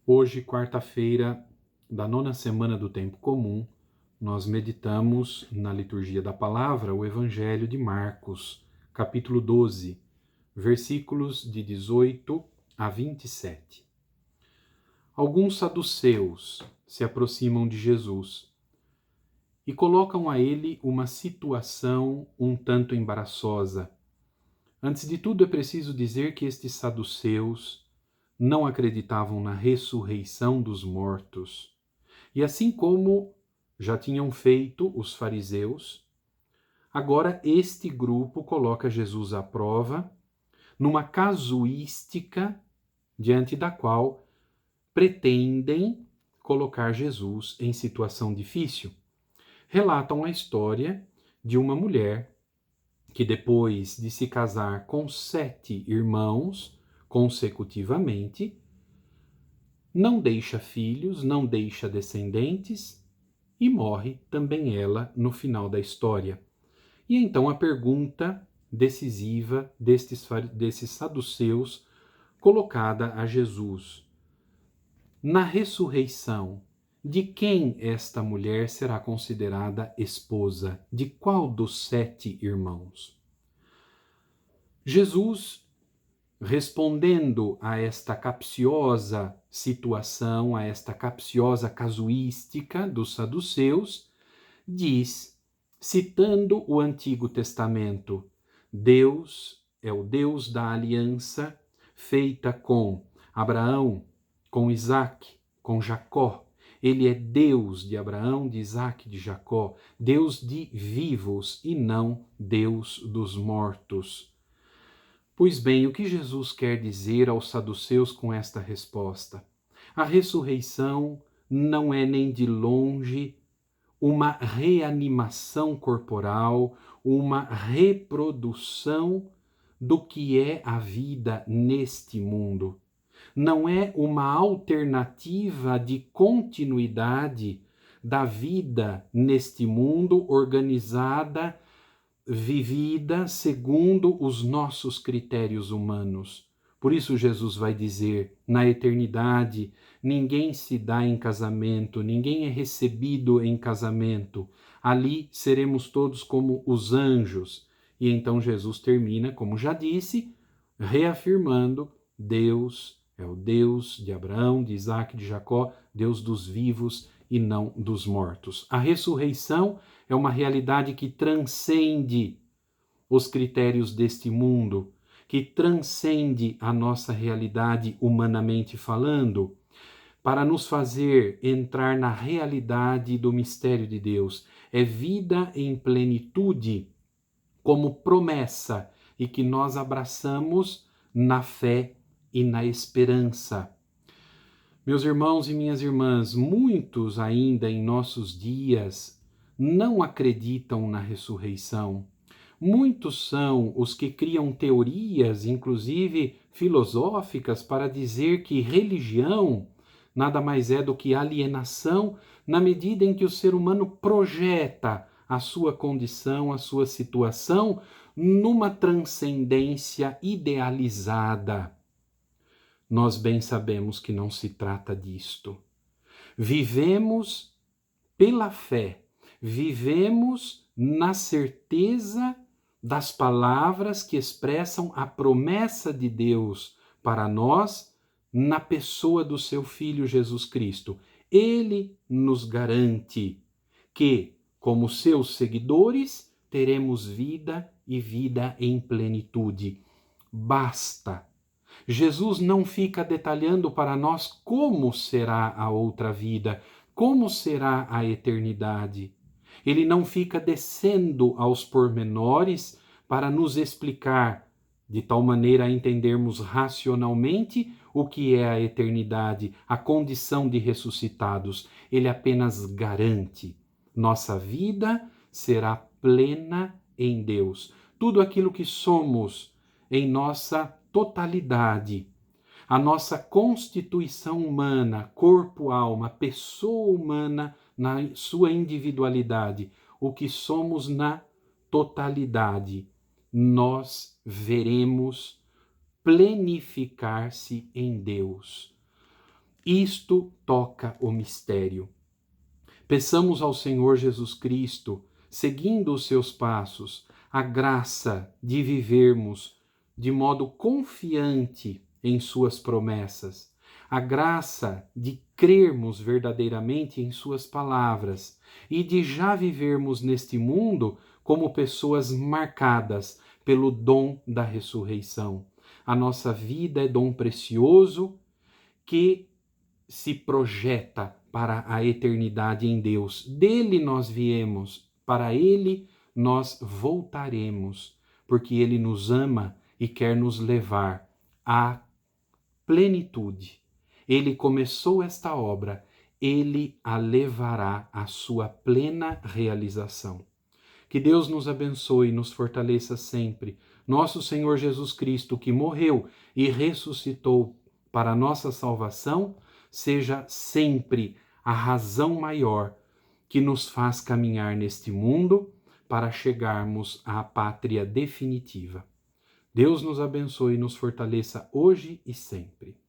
Hoje, quarta-feira da 9ª semana do Tempo Comum, nós meditamos na liturgia da palavra o Evangelho de Marcos, capítulo 12, versículos de 18 a 27. Alguns saduceus se aproximam de Jesus e colocam a ele uma situação um tanto embaraçosa. Antes de tudo, é preciso dizer que estes saduceus não acreditavam na ressurreição dos mortos. E assim como já tinham feito os fariseus, agora este grupo coloca Jesus à prova numa casuística diante da qual pretendem colocar Jesus em situação difícil. Relatam a história de uma mulher que, depois de se casar com 7 irmãos consecutivamente, não deixa filhos, não deixa descendentes e morre também ela no final da história. E então a pergunta decisiva desses saduceus colocada a Jesus: na ressurreição, de quem esta mulher será considerada esposa? De qual dos 7 irmãos? Jesus, respondendo a esta capciosa situação, a esta capciosa casuística dos saduceus, diz, citando o Antigo Testamento: Deus é o Deus da aliança feita com Abraão, com Isaque, com Jacó. Ele é Deus de Abraão, de Isaque, de Jacó, Deus de vivos e não Deus dos mortos. Pois bem, o que Jesus quer dizer aos saduceus com esta resposta? A ressurreição não é nem de longe uma reanimação corporal, uma reprodução do que é a vida neste mundo. Não é uma alternativa de continuidade da vida neste mundo organizada, vivida segundo os nossos critérios humanos. Por isso Jesus vai dizer, na eternidade, ninguém se dá em casamento, ninguém é recebido em casamento. Ali seremos todos como os anjos. E então Jesus termina, como já disse, reafirmando: Deus é o Deus de Abraão, de Isaque, de Jacó, Deus dos vivos e não dos mortos. A ressurreição é uma realidade que transcende os critérios deste mundo, que transcende a nossa realidade humanamente falando, para nos fazer entrar na realidade do mistério de Deus. É vida em plenitude como promessa e que nós abraçamos na fé e na esperança. Meus irmãos e minhas irmãs, muitos ainda em nossos dias não acreditam na ressurreição. Muitos são os que criam teorias, inclusive filosóficas, para dizer que religião nada mais é do que alienação, na medida em que o ser humano projeta a sua condição, a sua situação, numa transcendência idealizada. Nós bem sabemos que não se trata disto. Vivemos pela fé, vivemos na certeza das palavras que expressam a promessa de Deus para nós na pessoa do seu Filho Jesus Cristo. Ele nos garante que, como seus seguidores, teremos vida e vida em plenitude. Basta. Jesus não fica detalhando para nós como será a outra vida, como será a eternidade. Ele não fica descendo aos pormenores para nos explicar, de tal maneira a entendermos racionalmente o que é a eternidade, a condição de ressuscitados. Ele apenas garante: nossa vida será plena em Deus. Tudo aquilo que somos em nossa totalidade, a nossa constituição humana, corpo, alma, pessoa humana na sua individualidade, o que somos na totalidade, nós veremos plenificar-se em Deus. Isto toca o mistério. Peçamos ao Senhor Jesus Cristo, seguindo os seus passos, a graça de vivermos de modo confiante em suas promessas, a graça de crermos verdadeiramente em suas palavras e de já vivermos neste mundo como pessoas marcadas pelo dom da ressurreição. A nossa vida é dom precioso que se projeta para a eternidade em Deus. Dele nós viemos, para ele nós voltaremos, porque ele nos ama e quer nos levar à plenitude. Ele começou esta obra, ele a levará à sua plena realização. Que Deus nos abençoe e nos fortaleça sempre. Nosso Senhor Jesus Cristo, que morreu e ressuscitou para a nossa salvação, seja sempre a razão maior que nos faz caminhar neste mundo para chegarmos à pátria definitiva. Deus nos abençoe e nos fortaleça hoje e sempre.